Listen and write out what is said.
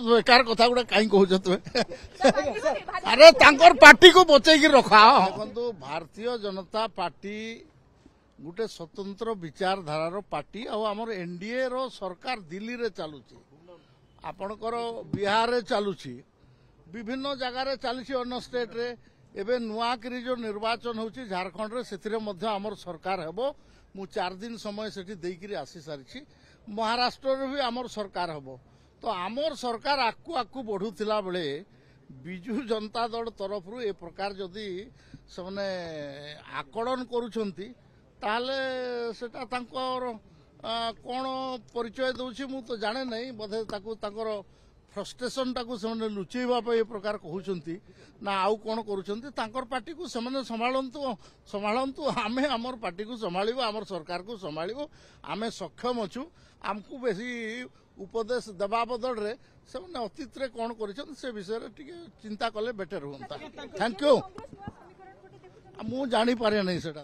बेकार कथा गुड़ा कहीं कह तुम्हें अरे तांकर पार्टी को बचेगी रखा देखो भारतीय जनता पार्टी गोटे स्वतंत्र विचारधारार पार्टी आमर एनडीए रो सरकार दिल्ली रे चलुची आपणकर बिहार रे चलुची विभिन्न जगार चलुची अन्य स्टेट रे एबे नुआकरी जो निर्वाचन होची झारखंड रे सेथिरे मध्य आमर सरकार हेबो मु 4 दिन समय सेठी देइकरी आसी सारिछि महाराष्ट्र रे भी आमर सरकार हेबो तो आमर सरकार आकु आकु बढ़ुथिला बेले बिजु जनता दल तरफ ए प्रकार जदि से आकलन करुछंती ताले सेटा तांकर कौन परिचय दूसरी मु तो जाने नहीं बोधे ताकर फ्रस्ट्रेशन टाकू से लुचेवा ए प्रकार कहते ना आउ कौन कर पार्टी को से संभालतु आमे आमर पार्टी को संभालू आमर सरकार को संभालू आमे सक्षम अच्छु आमको बेसी उपदेश देवा बदल रे से अतीत रे कौन कर से विषय चिंता कले बेटर हुआ थैंक यू मु जानी पारे नहीं सेटा।